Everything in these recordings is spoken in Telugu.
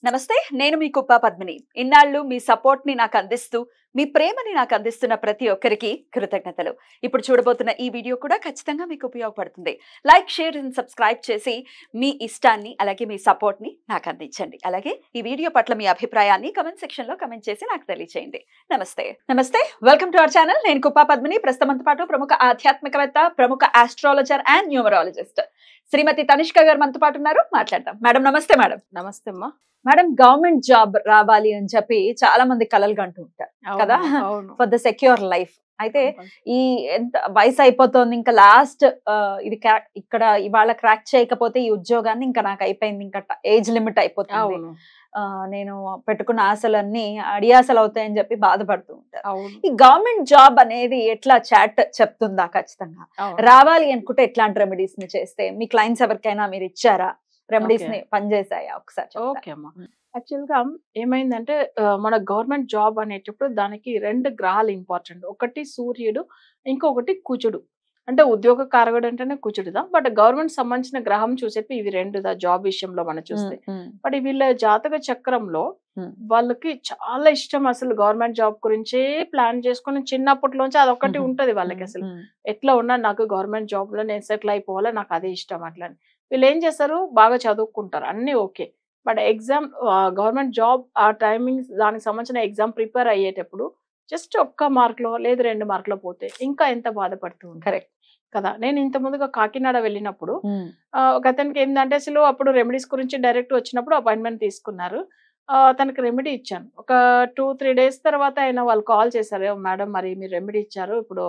నమస్తే, నేను మీ కుప్ప పద్మిని. ఇన్నాళ్ళు మీ సపోర్ట్ ని నాకు అందిస్తూ, మీ ప్రేమని నాకు అందిస్తున్న ప్రతి ఒక్కరికి కృతజ్ఞతలు. ఇప్పుడు చూడబోతున్న ఈ వీడియో కూడా ఖచ్చితంగా మీకు ఉపయోగపడుతుంది. లైక్, షేర్ అండ్ సబ్స్క్రైబ్ చేసి మీ ఇష్టాన్ని అలాగే మీ సపోర్ట్ ని నాకు అందించండి. అలాగే ఈ వీడియో పట్ల మీ అభిప్రాయాన్ని కమెంట్ సెక్షన్ లో కమెంట్ చేసి నాకు తెలియజేయండి. నమస్తే, వెల్కమ్ టు అవర్ ఛానల్. నేను కుప్ప పద్మిని. ప్రస్తుతంతో పాటు ప్రముఖ ఆధ్యాత్మికవేత్త, ప్రముఖ ఆస్ట్రాలజర్ అండ్ న్యూమరాలజిస్ట్ శ్రీమతి తనిష్క గారు మనతో పాటు ఉన్నారు. మాట్లాడదాం. మేడం నమస్తే. మేడం నమస్తే అమ్మా. మేడం, గవర్నమెంట్ జాబ్ రావాలి అని చెప్పి చాలా మంది కలలు కంటూ ఉంటారు కదా, ఫర్ ద సెక్యూర్ లైఫ్. అయితే ఈ ఎంత వయసు అయిపోతుంది, ఇంకా లాస్ట్ ఇది ఇక్కడ ఇవాళ క్రాక్ చేయకపోతే ఈ ఉద్యోగాన్ని ఇంకా నాకు అయిపోయింది, ఇంకా ఏజ్ లిమిట్ అయిపోతుంది, నేను పెట్టుకున్న ఆశలన్నీ అడియాసలు అవుతాయని చెప్పి బాధపడుతూ ఉంటారు. ఈ గవర్నమెంట్ జాబ్ అనేది ఎట్లా చాట్ చెప్తుందా? ఖచ్చితంగా రావాలి అనుకుంటే ఎట్లాంటి రెమెడీస్ ని చేస్తే మీ క్లయింట్స్ ఎవరికైనా మీరు ఇచ్చారా? రెమెడీస్ ని పనిచేసాయా? ఒకసారి. ఓకే అమ్మా. యాక్చువల్ గా ఏమైందంటే మన గవర్నమెంట్ జాబ్ అనేటప్పుడు దానికి 2 గ్రహాలు ఇంపార్టెంట్. ఒకటి సూర్యుడు, ఇంకొకటి కుజుడు. అంటే ఉద్యోగ కారకుడు అంటేనే కుజుడుదా, బట్ గవర్నమెంట్ సంబంధించిన గ్రహం చూసేపి ఇవి 2దా జాబ్ విషయంలో మనం చూస్తే. బట్ వీళ్ళ జాతక చక్రంలో వాళ్ళకి చాలా ఇష్టం అసలు గవర్నమెంట్ జాబ్ గురించే ప్లాన్ చేసుకుని చిన్నప్పటిలోంచి అదొకటి ఉంటది వాళ్ళకి. అసలు ఎట్లా ఉన్నా నాకు గవర్నమెంట్ జాబ్ లో నేను సెటిల్ అయిపోవాలా, నాకు అదే ఇష్టం. అట్లా వీళ్ళు ఏం చేస్తారు, బాగా చదువుకుంటారు, అన్ని okay. But exam government job ఆ టైమింగ్ దానికి సంబంధించిన ఎగ్జామ్ ప్రిపేర్ అయ్యేటప్పుడు జస్ట్ 1 మార్కులో లేదు 2 మార్కులో పోతే ఇంకా ఎంత బాధపడుతూ ఉంటారు కదా. నేను ఇంత ముందుగా కాకినాడ వెళ్ళినప్పుడు ఒక అతనికి ఏంటంటే అసలు అప్పుడు రెమెడీస్ గురించి డైరెక్ట్ వచ్చినప్పుడు అపాయింట్మెంట్ తీసుకున్నారు. తనకి రెమెడీ ఇచ్చాను. ఒక 2-3 డేస్ తర్వాత ఆయన వాళ్ళు కాల్ చేశారు, మేడం మరి మీరు రెమెడీ ఇచ్చారు, ఇప్పుడు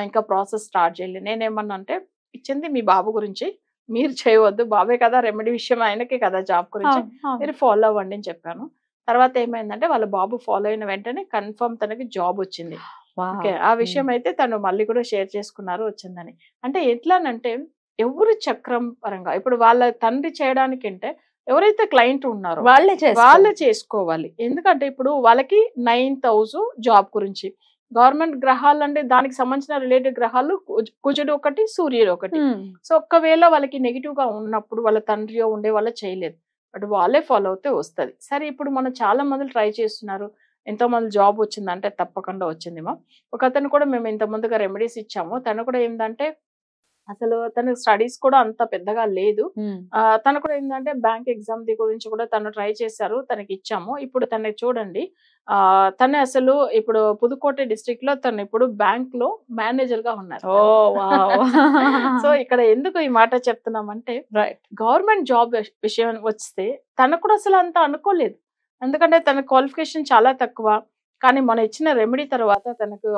ఇంకా ప్రాసెస్ స్టార్ట్ చేయలేదు. నేనేమన్నా అంటే, ఇచ్చింది మీ బాబు గురించి, మీరు చేయవద్దు, బాబే కదా రెమెడీ విషయం, ఆయనకే కదా జాబ్ గురించి, మీరు ఫాలో అవ్వండి అని చెప్పాను. తర్వాత ఏమైందంటే వాళ్ళ బాబు ఫాలో అయిన వెంటనే కన్ఫర్మ్ తనకి జాబ్ వచ్చింది. ఓకే, ఆ విషయం అయితే తను మళ్ళీ కూడా షేర్ చేసుకున్నారు వచ్చిందని. అంటే ఎట్లానంటే ఎవరు చక్రం పరంగా ఇప్పుడు వాళ్ళ తండ్రి చేయడానికి అంటే ఎవరైతే క్లయింట్ ఉన్నారో వాళ్ళే చేసుకోవాలి. ఎందుకంటే ఇప్పుడు వాళ్ళకి 9th హౌస్ జాబ్ గురించి, గవర్నమెంట్ గ్రహాలు అంటే దానికి సంబంధించిన రిలేటెడ్ గ్రహాలు కుజుడు ఒకటి, సూర్యుడు ఒకటి. సో ఒక్కవేళ వాళ్ళకి నెగిటివ్ గా ఉన్నప్పుడు వాళ్ళ తండ్రియో ఉండే వాళ్ళ చేయలేదు, బట్ వాళ్ళే ఫాలో అవుతే వస్తుంది. సరే, ఇప్పుడు మనం చాలా మంది ట్రై చేస్తున్నారు, ఎంతో మంది జాబ్ వచ్చిందంటే తప్పకుండా వచ్చిందేమో. ఒక అతను కూడా మేము ఇంత ముందుగా రెమెడీస్ ఇచ్చాము. తను కూడా ఏంటంటే అసలు తన స్టడీస్ కూడా అంత పెద్దగా లేదు. తను కూడా ఏంటంటే బ్యాంక్ ఎగ్జామ్ ది గురించి కూడా తను ట్రై చేశారు, తనకి ఇచ్చాము. ఇప్పుడు తనకి చూడండి, తను అసలు ఇప్పుడు పుదుకోట డిస్ట్రిక్ట్ లో తను ఇప్పుడు బ్యాంక్ లో మేనేజర్ గా ఉన్నారు. సో ఇక్కడ ఎందుకు ఈ మాట చెప్తున్నామంటే, గవర్నమెంట్ జాబ్ విషయం వస్తే తనకు కూడా అసలు అంత అనుకోలేదు. ఎందుకంటే తన క్వాలిఫికేషన్ చాలా తక్కువ. కానీ మనం ఇచ్చిన రెమెడీ తర్వాత తనకు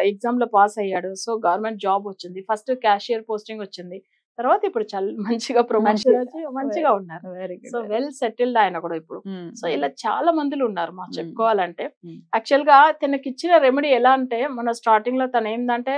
ఎగ్జామ్ లో పాస్ అయ్యాడు. సో గవర్నమెంట్ జాబ్ వచ్చింది. ఫస్ట్ క్యాషియర్ పోస్టింగ్ వచ్చింది. తర్వాత ఇప్పుడు మంచిగా ప్రమోషన్ వచ్చి మంచిగా ఉన్నారు. సో వెల్ సెటిల్డ్ ఆయన కూడా ఇప్పుడు. సో ఇలా చాలా మందిలు ఉన్నారు మా చెప్పుకోవాలంటే. యాక్చువల్ గా తనకి ఇచ్చిన రెమెడీ ఎలా అంటే, మన స్టార్టింగ్ లో తను ఏంటంటే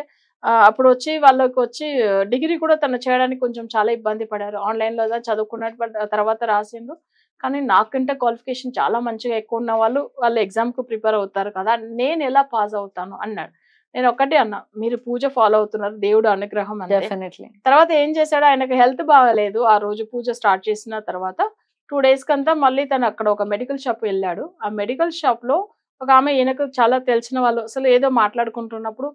అప్పుడు వచ్చి వాళ్ళకి వచ్చి డిగ్రీ కూడా తను చేయడానికి కొంచెం చాలా ఇబ్బంది పడారు. ఆన్లైన్ లో చదువుకున్నట్టు తర్వాత రాసిండు. కానీ నాకంటే క్వాలిఫికేషన్ చాలా మంచిగా ఎక్కువ ఉన్న వాళ్ళు ఎగ్జామ్ కు ప్రిపేర్ అవుతారు కదా, నేను ఎలా పాస్ అవుతాను అన్నాడు. నేను ఒక్కటే అన్నా, మీరు పూజ ఫాలో అవుతున్నారు, దేవుడు అనుగ్రహం అంటే. తర్వాత ఏం చేశాడు, ఆయనకు హెల్త్ బాగాలేదు. ఆ రోజు పూజ స్టార్ట్ చేసిన తర్వాత 2 days కంతా మళ్ళీ తను అక్కడ ఒక మెడికల్ షాప్ వెళ్ళాడు. ఆ మెడికల్ షాప్ లో ఒక ఆమె ఈయనకు చాలా తెలిసిన వాళ్ళు అసలు ఏదో మాట్లాడుకుంటున్నప్పుడు,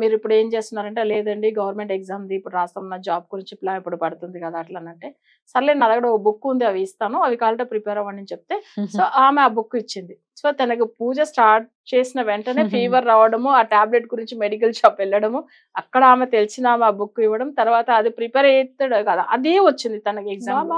మీరు ఇప్పుడు ఏం చేస్తున్నారంటే, లేదండి గవర్నమెంట్ ఎగ్జామ్ ది ఇప్పుడు రాస్తున్న జాబ్ గురించి ప్లాన్ ఇప్పుడు పడుతుంది కదా అట్లా అంటే, సర్లే నా దగ్గర ఒక బుక్ ఉంది, అవి ఇస్తాను, అవి కావాలంటే ప్రిపేర్ అవ్వండి అని చెప్తే, సో ఆమె ఆ బుక్ ఇచ్చింది. సో తనకు పూజ స్టార్ట్ చేసిన వెంటనే ఫీవర్ రావడము, ఆ టాబ్లెట్ గురించి మెడికల్ షాప్ వెళ్ళడము, అక్కడ ఆమె తెలిసిన ఆమె ఆ బుక్ ఇవ్వడం, తర్వాత అది ప్రిపేర్ అవుతాడు కదా, అదే వచ్చింది తనకి ఎగ్జామ్.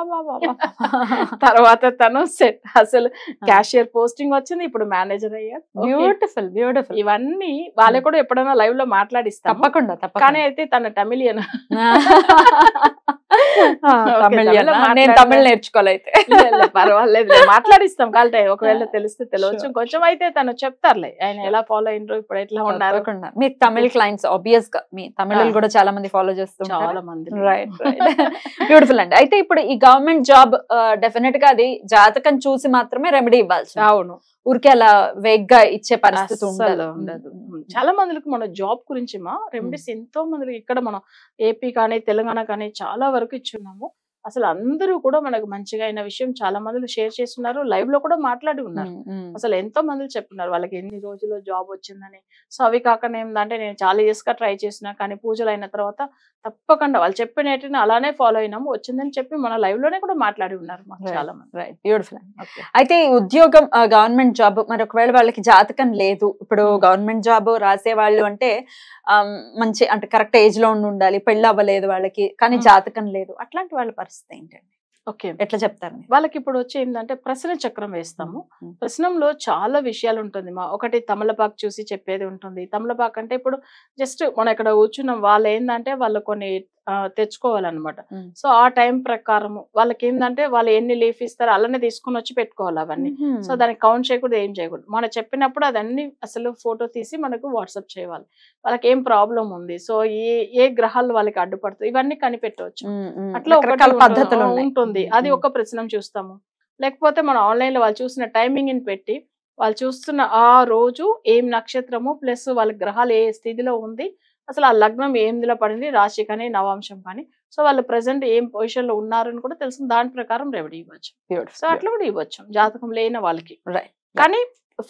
తర్వాత తను సెట్, అసలు క్యాషియర్ పోస్టింగ్ వచ్చింది, ఇప్పుడు మేనేజర్ అయ్యారు. Beautiful beautiful. ఇవన్నీ వాళ్ళే కూడా ఎప్పుడైనా లైవ్ లో మాట్లాడిస్తాం. తప్పకుండా. కానీ అయితే తన తమిళియన్, నేను తమిళ నేర్చుకోవాలైతే పర్వాలేదు, మాట్లాడిస్తాం కాలంటే, ఒకవేళ తెలిస్తే తెలియచ్చు. కొంచెం అయితే తను చెప్తారులే ఆయన ఎలా ఫాలో అయినరు, ఇప్పుడు ఎట్లా ఉన్నారు. మీ తమిళ క్లయింట్స్ ఆబ్వియస్ గా మీ తమిళలు కూడా చాలా మంది ఫాలో చేస్తారు, చాలా మంది. రైట్ రైట్, బ్యూటిఫుల్ అండి. అయితే ఇప్పుడు ఈ గవర్నమెంట్ జాబ్ డెఫినెట్ గా అది జాతకం చూసి మాత్రమే రెమెడీ ఇవ్వాల్సి. అవును, ఊరికే అలా వేగ్గా ఇచ్చే పరిస్థితి ఉండదు. చాలా మందికి మన జాబ్ గురించి మా రెమెడీస్ ఎంతో మందికి ఇక్కడ మనం ఏపీ కానీ తెలంగాణ కానీ చాలా వరకు ఇచ్చున్నాము. అసలు అందరూ కూడా మనకు మంచిగా అయిన విషయం చాలా మంది షేర్ చేస్తున్నారు, లైవ్ లో కూడా మాట్లాడి ఉన్నారు. అసలు ఎంతో మంది చెప్తున్నారు వాళ్ళకి ఎన్ని రోజుల్లో జాబ్ వచ్చిందని. సో అవి కాకుండా ఏంటంటే నేను చాలా ఇయర్స్ గా ట్రై చేసిన, కానీ పూజలు అయిన తర్వాత తప్పకుండా వాళ్ళు చెప్పినట్టుని అలానే ఫాలో అయినాము, వచ్చిందని చెప్పి మన లైవ్ లోనే కూడా మాట్లాడి ఉన్నారు మాకు చాలా మంది. Right, beautiful. అయితే ఉద్యోగం గవర్నమెంట్ జాబ్ మరి ఒకవేళ వాళ్ళకి జాతకం లేదు, ఇప్పుడు గవర్నమెంట్ జాబ్ రాసే వాళ్ళు అంటే మంచి అంటే కరెక్ట్ ఏజ్ లో ఉండాలి, పెళ్లి అవ్వలేదు వాళ్ళకి, కానీ జాతకం లేదు, అట్లాంటి వాళ్ళ పరిస్థితి ఏంటండి? ఓకే, ఎట్లా చెప్తారు వాళ్ళకి? ఇప్పుడు వచ్చి ఏంటంటే ప్రశ్న చక్రం వేస్తాము. ప్రశ్నంలో చాలా విషయాలు ఉంటుంది మా. ఒకటి తమలపాకు చూసి చెప్పేది ఉంటుంది. తమలపాకు అంటే ఇప్పుడు జస్ట్ మనం ఇక్కడ కూర్చున్నాం, వాళ్ళు ఏంటంటే వాళ్ళు కొన్ని తెచ్చుకోవాలన్నమాట. సో ఆ టైం ప్రకారం వాళ్ళకి ఏంటంటే వాళ్ళు ఎన్ని లీఫ్ ఇస్తారో అలానే తీసుకుని వచ్చి పెట్టుకోవాలి అవన్నీ. సో దానికి కౌంట్ చేయకూడదు, ఏం చేయకూడదు. మనం చెప్పినప్పుడు అదన్నీ అసలు ఫోటో తీసి మనకు వాట్సాప్ చేయాలి. వాళ్ళకి ఏం ప్రాబ్లం ఉంది, సో ఏ గ్రహాలు వాళ్ళకి అడ్డుపడుతుంది, ఇవన్నీ కనిపెట్టవచ్చు. అట్లా ఒక పద్ధతులు ఉంటుంది. అది ఒక ప్రశ్న చూస్తాము. లేకపోతే మనం ఆన్లైన్ లో వాళ్ళు చూసిన టైమింగ్ ని పెట్టి వాళ్ళు చూస్తున్న ఆ రోజు ఏం నక్షత్రము ప్లస్ వాళ్ళ గ్రహాలు ఏ స్థితిలో ఉంది, అసలు ఆ లగ్నం ఏందిలో పడింది, రాశి కానీ నవాంశం కానీ, సో వాళ్ళు ప్రెసెంట్ ఏం పొజిషన్ లో ఉన్నారు అని కూడా తెలుసు. దాని ప్రకారం రెమెడీ ఇవ్వచ్చు. సో అట్లా కూడా ఇవ్వచ్చు జాతకం లేని వాళ్ళకి. కానీ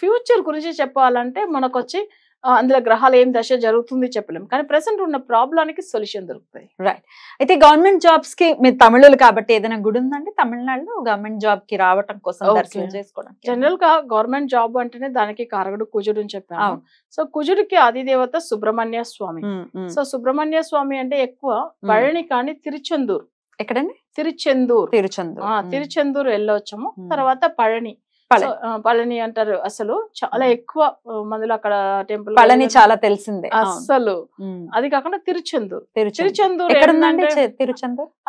ఫ్యూచర్ గురించి చెప్పాలంటే మనకు వచ్చి అందులో గ్రహాలు ఏం దశ జరుగుతుంది చెప్పలేము, కానీ ప్రెసెంట్ ఉన్న ప్రాబ్లానికి సొల్యూషన్ దొరుకుతాయి. రైట్. అయితే గవర్నమెంట్ జాబ్స్ కి మీరు తమిళులు కాబట్టి ఏదైనా గుడి ఉందండి తమిళనాడులో గవర్నమెంట్ జాబ్ కి రావడం కోసం, దర్శనం చేసుకోవడానికి? జనరల్ గా గవర్నమెంట్ జాబ్ అంటేనే దానికి కారకుడు కుజుడు అని చెప్పాను. సో కుజుడికి ఆదిదేవత సుబ్రహ్మణ్య స్వామి. సో సుబ్రహ్మణ్య స్వామి అంటే ఎక్కువ పళని కానీ తిరుచెందూరు. ఎక్కడండి? తిరుచెందూరు. తిరుచెందూరు వెళ్ళొచ్చాము. తర్వాత పళని, పళని అంటారు. అసలు చాలా ఎక్కువ మందిలో అక్కడ టెంపుల్ పళని చాలా తెలిసిందే అసలు. అది కాకుండా తిరుచెందూరు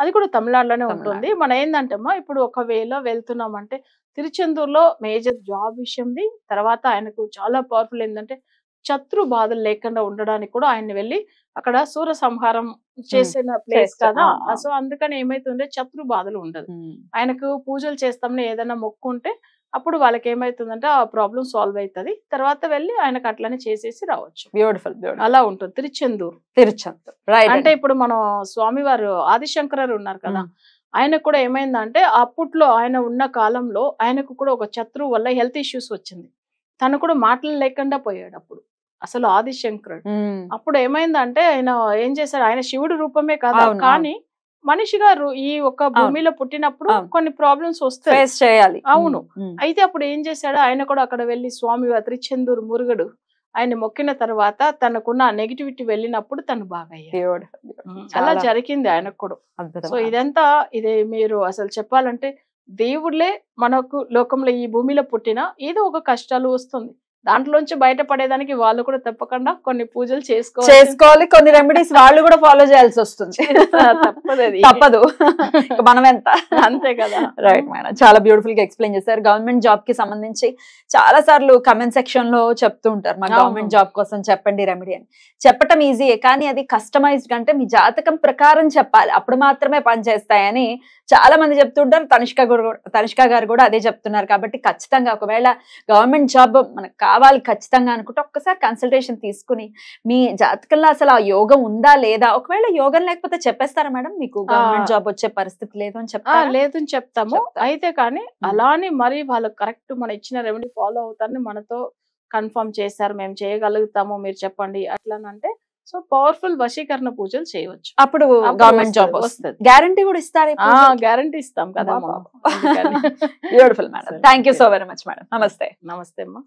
అది కూడా తమిళనాడులోనే ఉంటుంది. మన ఏంటంటమ్మా ఇప్పుడు ఒకవేళ వెళ్తున్నామంటే తిరుచెందూరులో మేజర్ జాబ్ విషయంది. తర్వాత ఆయనకు చాలా పవర్ఫుల్ ఏంటంటే శత్రు బాధలు లేకుండా ఉండడానికి కూడా ఆయన వెళ్ళి అక్కడ సూర్య సంహారం చేసిన ప్లేస్ కదా. సో అందుకని ఏమైతుంటే శత్రు బాధలు ఉండదు. ఆయనకు పూజలు చేస్తామని ఏదైనా మొక్కుంటే అప్పుడు వాళ్ళకి ఏమైతుందంటే ఆ ప్రాబ్లం సాల్వ్ అవుతుంది. తర్వాత వెళ్ళి ఆయనకు అట్లనే చేసేసి రావచ్చు. బ్యూటిఫుల్. అలా ఉంటుంది తిరుచెందూరు. అంటే ఇప్పుడు మనం స్వామివారు ఆదిశంకరరు ఉన్నారు కదా, ఆయనకు కూడా ఏమైందంటే అప్పట్లో ఆయన ఉన్న కాలంలో ఆయనకు కూడా ఒక శత్రువు వల్ల హెల్త్ ఇష్యూస్ వచ్చింది. తను కూడా మాటలు లేకుండా పోయాడు అప్పుడు అసలు ఆదిశంకరుడు. అప్పుడు ఏమైందంటే ఆయన ఏం చేశాడు, ఆయన శివుడు రూపమే కదా, కానీ మనిషిగా ఈ ఒక భూమిలో పుట్టినప్పుడు కొన్ని ప్రాబ్లమ్స్ వస్తాయి. అవును. అయితే అప్పుడు ఏం చేశాడు, ఆయన కూడా అక్కడ వెళ్ళి స్వామి తిరుచెందూరు మురుగడు ఆయన మొక్కిన తర్వాత తనకున్న నెగిటివిటీ వెళ్ళినప్పుడు తను బాగా అయ్యాడు. అలా జరిగింది ఆయనకు కూడా. సో ఇదంతా ఇదే మీరు అసలు చెప్పాలంటే దేవుళ్ళే మనకు లోకంలో ఈ భూమిలో పుట్టిన ఏదో ఒక కష్టాలు వస్తుంది, దాంట్లోంచి బయటపడేదానికి వాళ్ళు కూడా తప్పకుండా కొన్ని పూజలు చేసుకోవాలి, కొన్ని రెమెడీస్ వాళ్ళు కూడా ఫాలో చేయాల్సి వస్తుంది. తప్పదు, మనం ఎంత అంతే కదా. రైట్ మేడం, చాలా బ్యూటిఫుల్ గా ఎక్స్ప్లెయిన్ చేశారు. గవర్నమెంట్ జాబ్ కి సంబంధించి చాలా సార్లు కమెంట్ సెక్షన్ లో చెప్తూ ఉంటారు, మా గవర్నమెంట్ జాబ్ కోసం చెప్పండి రెమెడీ అని. చెప్పటం ఈజీయే, కానీ అది కస్టమైజ్డ్ అంటే మీ జాతకం ప్రకారం చెప్పాలి, అప్పుడు మాత్రమే పనిచేస్తాయని చాలా మంది చెప్తుంటారు. తనిష్క గారు కూడా అదే చెప్తున్నారు. కాబట్టి ఖచ్చితంగా ఒకవేళ గవర్నమెంట్ జాబ్ మనకు కావాలి ఖచ్చితంగా అనుకుంటే ఒక్కసారి కన్సల్టేషన్ తీసుకుని మీ జాతకంలో అసలు ఆ యోగం ఉందా లేదా, ఒకవేళ యోగం లేకపోతే చెప్పేస్తారా మేడం మీకు గవర్నమెంట్ జాబ్ వచ్చే పరిస్థితి లేదు అని చెప్తారా? లేదని చెప్తాము. అయితే కానీ అలానే మరి వాళ్ళు కరెక్ట్ మన ఇచ్చిన రెమెడీ ఫాలో అవుతారని మనతో కన్ఫర్మ్ చేశారు, మేము చేయగలుగుతాము మీరు చెప్పండి అట్లానంటే సో పవర్ఫుల్ వశీకరణ పూజలు చేయవచ్చు. అప్పుడు గవర్నమెంట్ జాబ్ వస్తుంది. గ్యారంటీ కూడా ఇస్తారు? గ్యారంటీ ఇస్తాం కదా. Beautiful madam, thank you so very much madam. నమస్తే. నమస్తే అమ్మా.